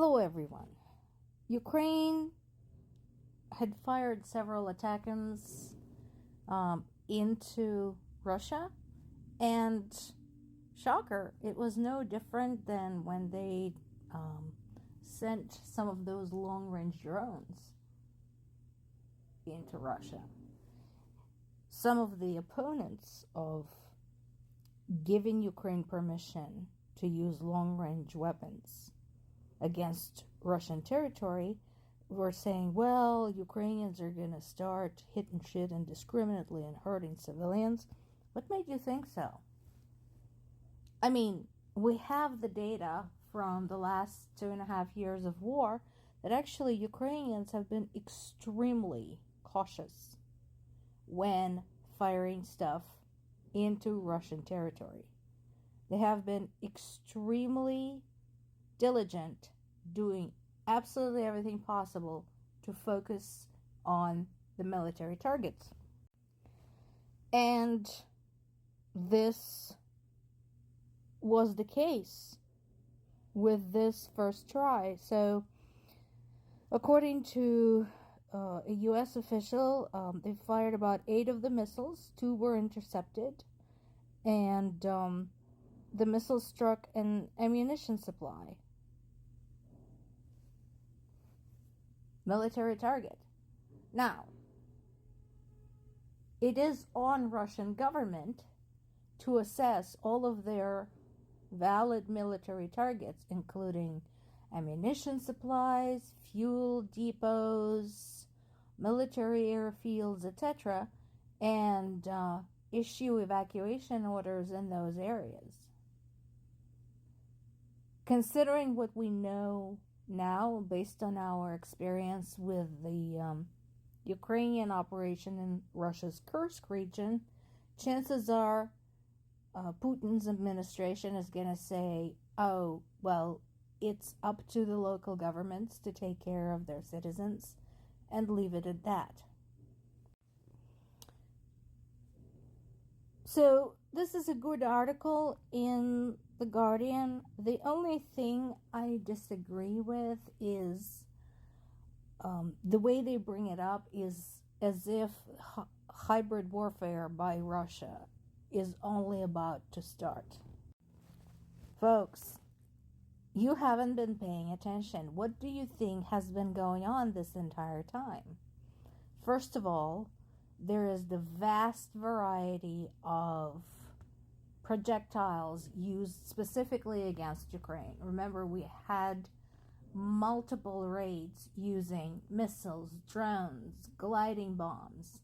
Hello, everyone. Ukraine had fired several ATACMs into Russia, and shocker, it was no different than when they sent some of those long-range drones into Russia. Some of the opponents of giving Ukraine permission to use long-range weapons against Russian territory were saying, well, Ukrainians are going to start hitting shit indiscriminately and hurting civilians. What made you think so? I mean, we have the data from the last 2.5 years of war that actually Ukrainians have been extremely cautious when firing stuff into Russian territory. They have been extremely diligent, doing absolutely everything possible to focus on the military targets. And this was the case with this first try. So, according to a U.S. official, they fired about 8 of the missiles. 2 were intercepted, and the missiles struck an ammunition supply. Military target. Now, it is on Russian government to assess all of their valid military targets, including ammunition supplies, fuel depots, military airfields, etc., and issue evacuation orders in those areas. Considering what we know now, based on our experience with the Ukrainian operation in Russia's Kursk region, chances are Putin's administration is going to say, oh, well, it's up to the local governments to take care of their citizens, and leave it at that. So this is a good article in The Guardian. The only thing I disagree with is the way they bring it up is as if hybrid warfare by Russia is only about to start. Folks, you haven't been paying attention. What do you think has been going on this entire time? First of all, there is the vast variety of projectiles used specifically against Ukraine. Remember, we had multiple raids using missiles, drones, gliding bombs,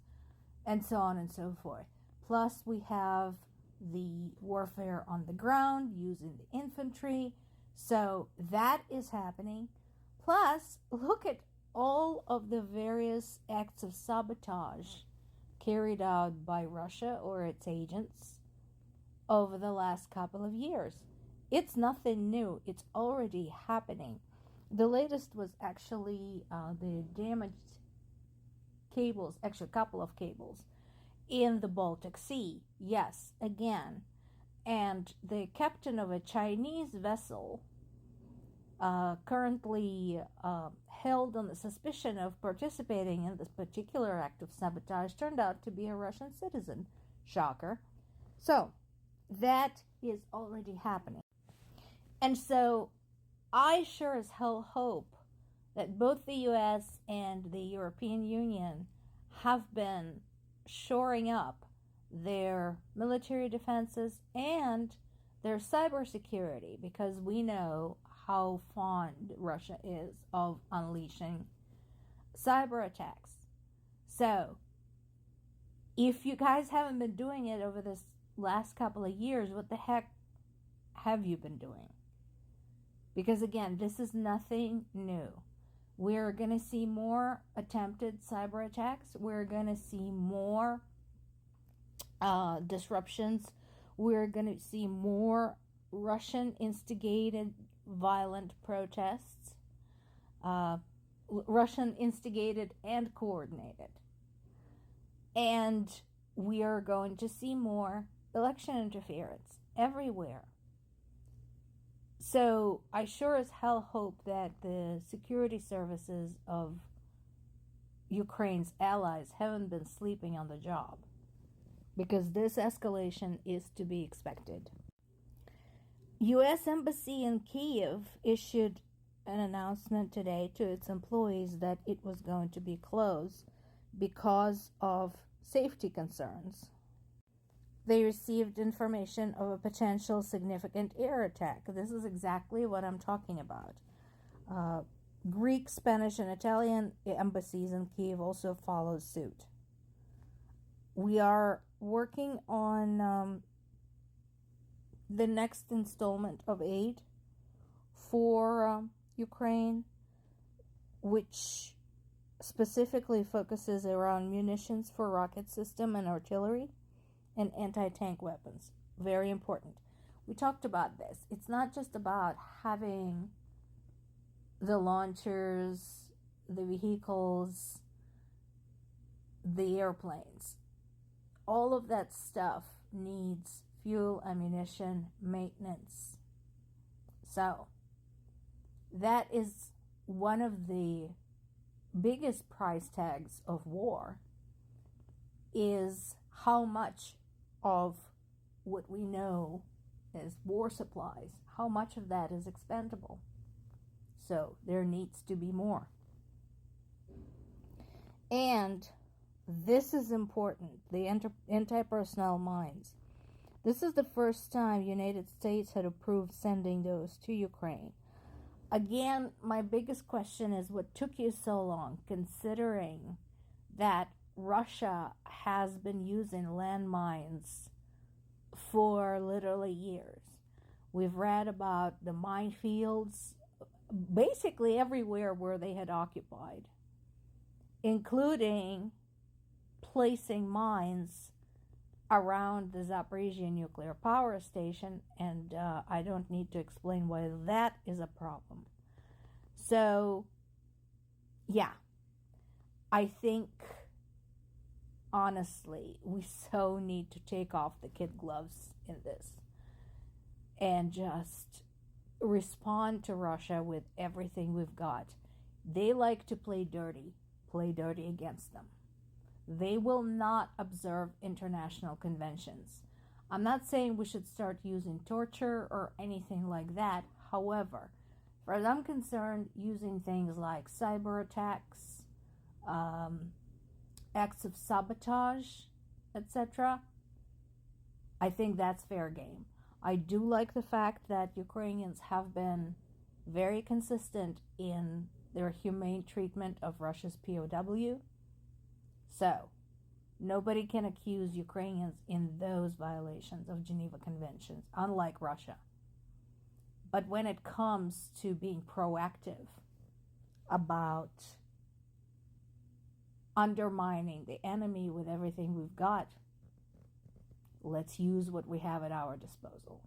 and so on and so forth. Plus, we have the warfare on the ground using the infantry. So that is happening. Plus, look at all of the various acts of sabotage carried out by Russia or its agents over the last couple of years. It's nothing new. It's already happening. The latest was actually the damaged cables, actually a couple of cables, in the Baltic Sea. Yes, again. And the captain of a Chinese vessel currently held on the suspicion of participating in this particular act of sabotage turned out to be a Russian citizen. Shocker. So, that is already happening. And so, I sure as hell hope that both the US and the European Union have been shoring up their military defenses and their cybersecurity, because we know how fond Russia is of unleashing cyber attacks. So, if you guys haven't been doing it over this last couple of years, what the heck have you been doing? Because again, this is nothing new. We're going to see more attempted cyber attacks. We're going to see more disruptions. We're going to see more Russian-instigated violent protests. Russian-instigated and coordinated. And we are going to see more election interference everywhere. So I sure as hell hope that the security services of Ukraine's allies haven't been sleeping on the job, because this escalation is to be expected. U.S. Embassy in Kyiv issued an announcement today to its employees that it was going to be closed because of safety concerns. They received information of a potential significant air attack. This is exactly what I'm talking about. Greek, Spanish, and Italian embassies in Kyiv also follow suit. We are working on the next installment of aid for Ukraine, which specifically focuses around munitions for rocket system and artillery and anti-tank weapons. Very important. We talked about this. It's not just about having the launchers, the vehicles, the airplanes. All of that stuff needs fuel, ammunition, maintenance. So that is one of the biggest price tags of war, is how much of what we know as war supplies, how much of that is expendable. So there needs to be more. And this is important, the anti-personnel mines. This is the first time United States had approved sending those to Ukraine. Again, my biggest question is what took you so long, considering that Russia has been using landmines for literally years. We've read about the minefields basically everywhere where they had occupied, including placing mines around the Zaporizhzhia nuclear power station, and I don't need to explain why that is a problem. So, yeah, I think, honestly, we so need to take off the kid gloves in this and just respond to Russia with everything we've got. They like to play dirty against them. They will not observe international conventions. I'm not saying we should start using torture or anything like that. However, as far as I'm concerned, using things like cyber attacks, acts of sabotage, etc., I think that's fair game. I do like the fact that Ukrainians have been very consistent in their humane treatment of Russia's POW. So, nobody can accuse Ukrainians in those violations of Geneva Conventions, unlike Russia. But when it comes to being proactive about undermining the enemy with everything we've got, let's use what we have at our disposal.